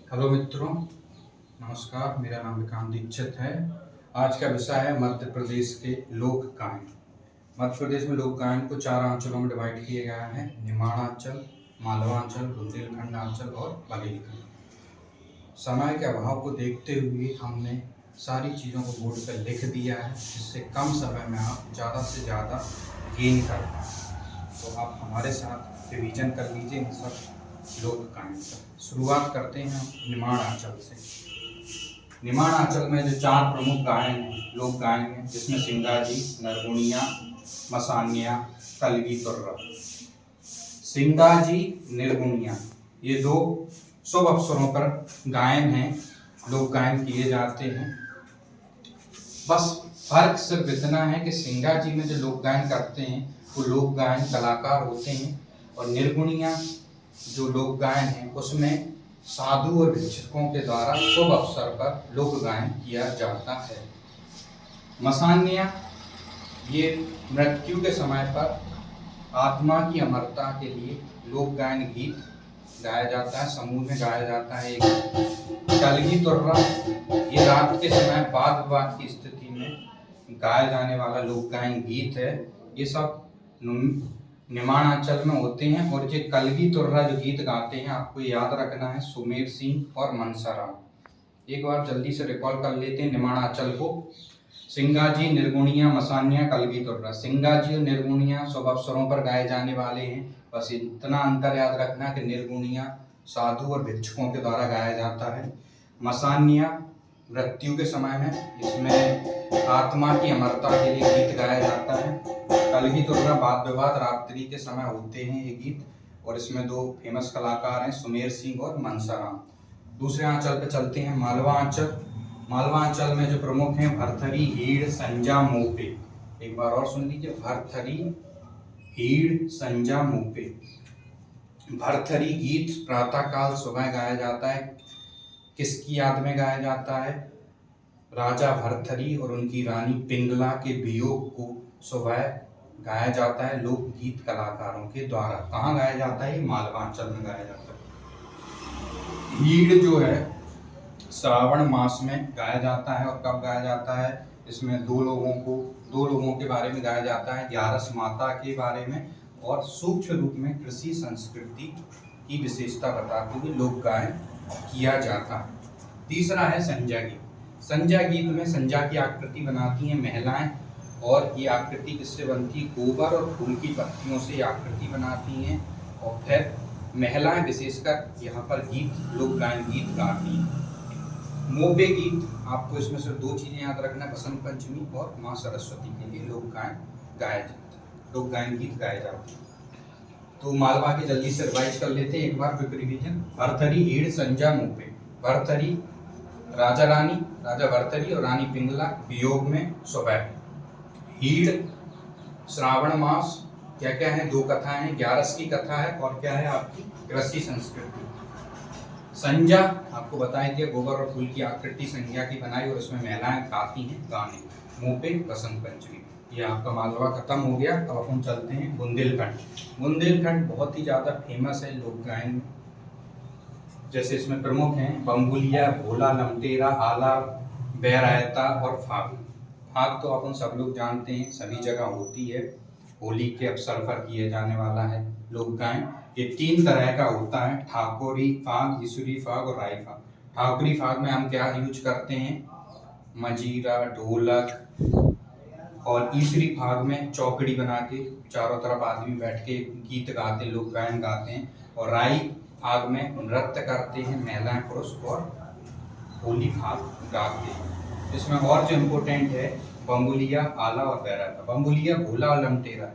Hello मित्रों, नमस्कार। मेरा नाम विकांत दीक्षित है। आज का विषय है मध्य प्रदेश के लोक गायन। मध्य प्रदेश में लोक गायन को 4 अंचलों में डिवाइड किया गया है: निमाणांचल, मालवांचल, बुंदेलखंड अंचल और बघेलखंड। समय के अभाव को देखते हुए हमने सारी चीज़ों को बोर्ड पर लिख दिया है, जिससे कम समय में आप ज़्यादा से ज़्यादा गेन कर पाएँ। तो आप हमारे साथ रिवीजन कर लीजिए इन सब लोक गायन का। शुरुआत करते हैं निमाणांचल से। निमाणांचल में जो 4 प्रमुख गायन हैं, लोक गायन हैं, जिसमें सिंगाजी, नरगुनिया, मसानिया, कलगी तुर्रा। सिंगाजी, निर्गुनिया ये 2 शुभ अवसरों पर गायन हैं, लोक गायन किए जाते हैं। बस फर्क सिर्फ इतना है कि सिंगाजी में जो लोक गायन करते हैं वो लोक गायन कलाकार होते हैं, और निर्गुनिया जो लोक गायन है उसमें साधु और भिक्षुकों के द्वारा शुभ अवसर पर लोक गायन किया जाता है। मसानिया ये मृत्यु के समय पर आत्मा की अमरता के लिए लोक गायन गीत गाया जाता है, समूह में गाया जाता है। कलगी तुर्रा ये रात के समय वाद विवाद की स्थिति में गाया जाने वाला लोक गायन गीत है। ये सब निमाणांचल में होते हैं। और ये कलगी तुर्रा जो गीत गाते हैं, आपको याद रखना है, सुमेर सिंह और मनसाराम। एक बार जल्दी से रिकॉल कर लेते हैं निमाणांचल को। सिंगाजी, निर्गुनिया, मसानिया, कलगी तुर्रा। सिंगाजी और निर्गुनिया शुभ अवसरों पर गाए जाने वाले हैं। बस इतना अंतर याद रखना कि निर्गुनिया साधु और भिक्षुकों के द्वारा गाया जाता है। मसानिया मृत्यु के समय में, इसमें आत्मा की अमरता के लिए गीत गाया जाता है। कलगी तुर्रा वाद विवाद रात्रि के समय होते हैं ये गीत, और इसमें 2 फेमस कलाकार हैं, सुमेर सिंह और मनसाराम। दूसरे आंचल पे चलते हैं, मालवा आंचल। मालवा आंचल में जो प्रमुख हैं, भरथरी, हीड़, संजा, मोपे। एक बार और सुन लीजिए, भरथरी, हीड़, संजा, मोपे। भरथरी गीत प्रातःकाल सुबह गाया जाता है। किसकी याद में गाया जाता है? राजा भरथरी और उनकी रानी पिंगला के वियोग को सुबह गाया जाता है लोकगीत कलाकारों के द्वारा। कहाँ गाया जाता है? मालवांचल में गाया जाता है। हीड़ जो है श्रावण मास में गाया जाता है। और कब गाया जाता है? इसमें दो लोगों के बारे में गाया जाता है, ग्यारस माता के बारे में, और सूक्ष्म रूप में कृषि संस्कृति की विशेषता बताते हुए लोक गायन किया जाता है। तीसरा है संजा गीत। संजा गीत में संजा की आकृति बनाती हैं महिलाएं, और ये आकृति किससे बनती है? गोबर और फूल की पत्तियों से आकृति बनाती हैं, और फिर महिलाएं विशेषकर यहाँ पर लोक गायन गीत गाती हैं। मोपे गीत, आपको इसमें से 2 चीजें याद रखना, बसंत पंचमी और माँ सरस्वती के लिए लोक गायन गीत गाए जाते हैं। तो मालवा के जल्दी से रिवाइज कर लेते हैं एक बार क्विक रिवीजन। भरथरी, हीड़, संजा, मोपे। भरथरी राजा भरथरी और रानी पिंगला वियोग में सुबह। हीड़ श्रावण मास, क्या क्या है? 2 कथाएं हैं, ग्यारस की कथा है, और क्या है आपकी? कृषि संस्कृति। संजा आपको बताया कि गोबर और फूल की आकृति संज्ञा की बनाई, और उसमें महिलाएं गाती हैं गाने। मोपे बसंत पंचमी। ये आपका मालवा खत्म हो गया। अब अपन चलते हैं बुंदेलखंड। बुंदेलखंड बहुत ही ज्यादा फेमस है लोक गायन में। जैसे इसमें प्रमुख हैं बम्बुलिया, भोला, लमटेरा, आला, बैरायता और फाग। फाग तो अपन सब लोग जानते हैं, सभी जगह होती है, होली के अवसर पर किए जाने वाला है लोक गायन। ये 3 तरह का होता है, ठाकुरी फाग, ईसुरी फाग और राई फाग। ठाकुरी फाग में हम क्या यूज करते हैं? मजीरा, ढोलक। और ईसुरी फाग में चौकड़ी बना के चारों तरफ आदमी बैठ के गीत गाते, लोक गायन गाते हैं। और राई फाग में नृत्य करते हैं महिलाएं पुरुष, और होली फाग गाते हैं। इसमें और जो इम्पोर्टेंट है, बम्बुलिया, आला और बैराता। बम्बुलिया, भोला और लमटेरा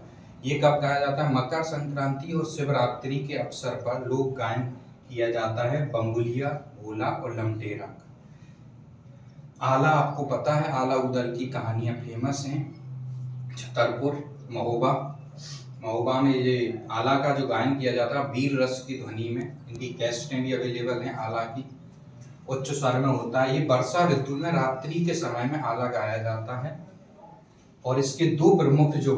ये कब गाया जाता है? मकर संक्रांति और शिवरात्रि के अवसर पर लोक गायन किया जाता है बम्बुलिया, भोला और लमटेरा। आला आपको पता है, आला उदल की कहानियां फेमस हैं। छतरपुर, महोबा में ये आला का जो गायन किया जाता है वीर रस की ध्वनि में। इनकी कैसेटें भी अवेलेबल हैं आला की, उच्च स्वर में होता है। ये वर्षा ऋतु में रात्रि के समय में आला गाया जाता है। और इसके 2 प्रमुख जो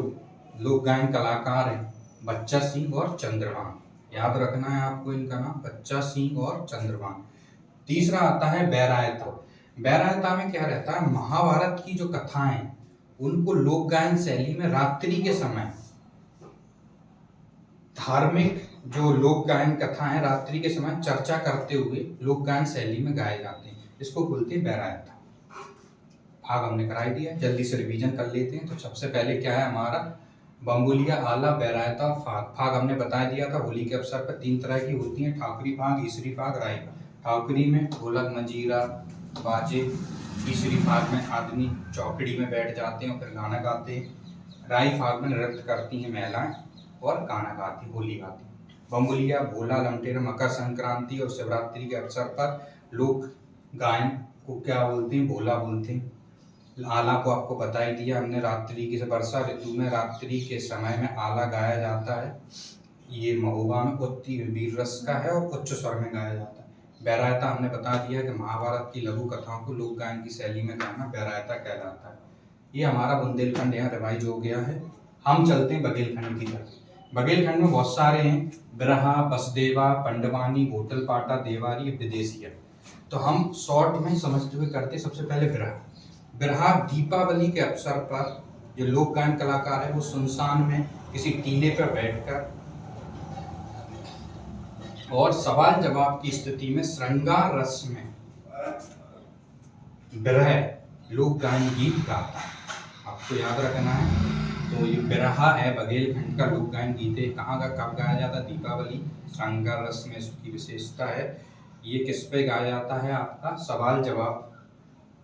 लोक गायन कलाकार हैं, बच्चा सिंह और चंद्रभान। याद रखना है आपको इनका नाम, बच्चा सिंह और चंद्रभान। तीसरा आता है बैरायता। बैरायता में क्या रहता है, महाभारत की जो कथाएं उनको लोक गायन शैली में रात्रि के समय, धार्मिक जो लोक गायन कथा है रात्रि के समय चर्चा करते हुए लोक गायन शैली में गाए जाते हैं, इसको बोलते हैं बैरायता। भाग हमने कराई दिया, जल्दी से रिवीजन कर लेते हैं। तो सबसे पहले क्या है हमारा, बम्बुलिया, आला, बैरायता और फाग। फाग हमने बता दिया था होली के अवसर पर 3 तरह की होती हैं, ठाकुरी फाग, ईसरी फाग, राई फाग। ठाकुरी में ढोलक, मंजीरा, बाजे। ईसरी फाग में आदमी चौकड़ी में बैठ जाते हैं और फिर गाना गाते हैं। राई फाग में नृत्य करती हैं महिलाएं और गाना गाती, होली गाती। बम्बुलिया, भोला, लमटेर, मकर संक्रांति और शिवरात्रि के अवसर पर लोक गायन को क्या बोलते हैं, भोला बोलते हैं। आला को आपको बता ही दिया हमने, रात्रि की वर्षा ऋतु में रात्रि के समय में आला गाया जाता है। ये महोबा में उच्च वीर रस का है और उच्च स्वर में गाया जाता है। बैरायता हमने बता दिया कि महाभारत की लघु कथाओं को लोक गायन की शैली में गाना बैरायता कहलाता है। ये हमारा बुंदेलखंड यहाँ रिवाइज हो गया है। हम चलते हैं बघेलखंड की तरफ। बघेलखंड में बहुत सारे हैं, बिरहा, बसदेवा, पंडवानी, गोटलपाटा, देवारी, विदेशिया। तो हम शॉर्ट में समझते हुए करते। सबसे पहले बिरहा। बिरहा दीपावली के अवसर पर जो लोक गायन कलाकार है वो सुनसान में किसी टीले पर बैठकर और सवाल जवाब की स्थिति में श्रृंगार रस में बिरह लोक गायन गीत गाता है। आपको याद रखना है। तो ये बिरहा है बघेलखंड का लोक गायन गीत है। कहाँ का कब गाया जाता है, दीपावली, श्रृंगार रस में इसकी विशेषता है। ये किस पे गाया जाता है, आपका सवाल जवाब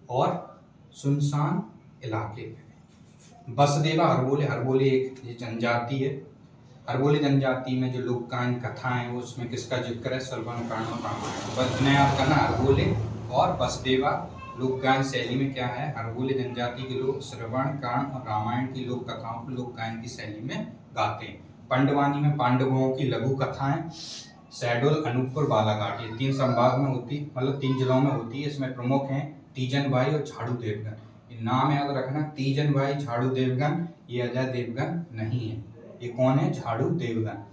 और सुनसान इलाके पे। बसदेवा, हरबोले। हरबोले एक ये जनजाति है। हरबोले जनजाति में जो लोक गायन कथाएं हैं वो उसमें किसका जिक्र है, श्रवण कांड और रामायण। बस इतना याद करना, हरबोले और बसदेवा लोक गायन शैली में क्या है, हरबोले जनजाति के लोग श्रवण कांड और रामायण की लोक कथाओं को लोक गायन की शैली में गाते हैं। पंडवानी में पांडवों की लघु कथाएं, शहडोल, अनूपपुर, बालाघाट, ये 3 संभाग में होती, मतलब 3 जिलों में होती है। इसमें प्रमुख हैं तीजन बाई और झाड़ू देवगन। ये नाम याद रखना, तीजन बाई, झाड़ू देवगन। ये अजय देवगन नहीं है, ये कौन है, झाड़ू देवगन।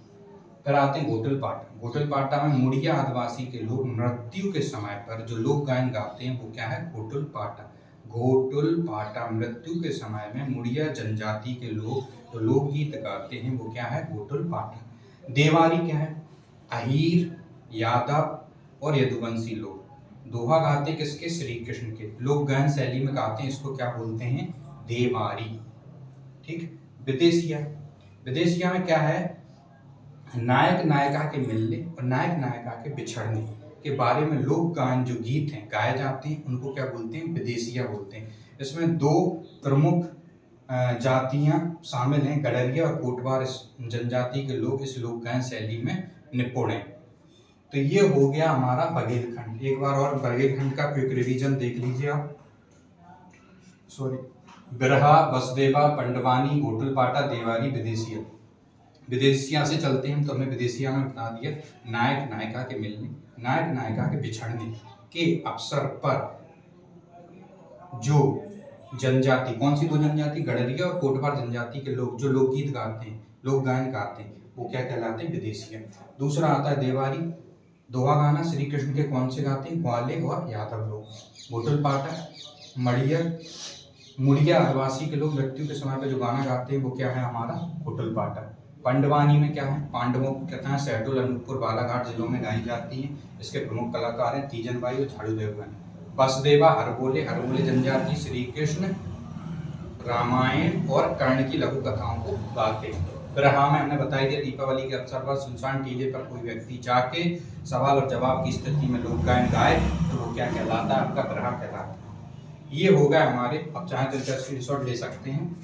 फिर आते हैं गोटलपाटा। गोटलपाटा में मुड़िया आदिवासी के लोग मृत्यु के समय पर जो लोक गायन गाते हैं वो क्या है, गोटलपाटा। गोटलपाटा, मृत्यु के समय में मुड़िया जनजाति के लोग जो लोकगीत गाते हैं वो क्या है, गोटलपाटा। देवारी क्या है, अहीर, यादव और यदुवंशी लोग दोहा गाते किसके, श्री कृष्ण के। लोक गायन शैली में गाते हैं, इसको क्या बोलते हैं, देवारी। ठीक। विदेशिया। विदेशिया में क्या है, नायक नायिका के मिलने और नायक नायिका के बिछड़ने के बारे में लोक गायन जो गीत हैं गाए जाते हैं उनको क्या बोलते हैं, विदेशिया बोलते हैं। इसमें 2 प्रमुख जातियां शामिल हैं, गडरिया और कोटवार जनजाति के लोग इस लोक गायन शैली में निपुण हैं। तो ये हो गया हमारा बघेलखंड। एक बार और बघेलखंड का क्विक रिवीजन देख लीजिए आप। बिरहा, बसदेवा, पंडवानी, गोटलपाटा, देवारी, विदेशिया। विदेशिया से चलते हैं तो हमने विदेशिया में बता दिया नायक नायिका के मिलने, नायक नायिका के बिछड़ने के अवसर पर जो जनजाति, कौन सी 2 जनजाति, गडरिया और कोटवार जनजाति के लोग जो लोकगीत गाते हैं, लोक गायन गाते हैं, वो क्या कहलाते हैं, विदेशिया। दूसरा आता है देवारी। दोहा गाना श्री कृष्ण के कौन से गाते हैं, ग्वाले और यादव लोग। गोटलपाटा, मुड़िया आदिवासी के लोग मृत्यु के समय पर जो गाना गाते हैं वो क्या है हमारा, गोटलपाटा। पंडवानी में क्या है, पांडवों की कथाएं शहडोल, अनूपपुर, बालाघाट जिलों में गाई जाती हैं। इसके प्रमुख कलाकार हैं तीजन बाई और झाड़ू देवगन। बसदेवा, हरबोले। हरबोले जनजाति श्री कृष्ण, रामायण और कर्ण की लघु कथाओं को गाते हैं। बिरहा में हमने बताई दिया दीपावली के अवसर पर सुनसान टीले पर कोई व्यक्ति जाके सवाल और जवाब की स्थिति में लोक गायन गाए तो वो क्या कहलाता है, आपका बिरहा कहलाता है। ये हो गया हमारे, अब चाहे तो इसका स्क्रीनशॉट ले सकते हैं,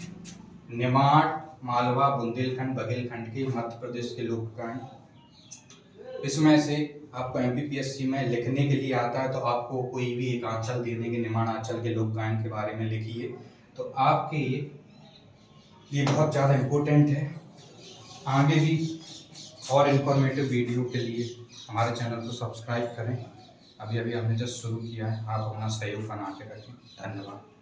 निमाड़, मालवा, बुंदेलखंड, बघेलखंड के मध्य प्रदेश के लोक गायन। इसमें से आपको MPPSC में लिखने के लिए आता है तो आपको कोई भी एक आंचल दे देंगे, निमाड़ आंचल के लोक गायन के बारे में लिखिए, तो आपके ये बहुत ज़्यादा इम्पोर्टेंट है। आगे भी और इन्फॉर्मेटिव वीडियो के लिए हमारे चैनल को सब्सक्राइब करें। अभी हमने जस्ट शुरू किया है, आप अपना सहयोग बना के रखें। धन्यवाद।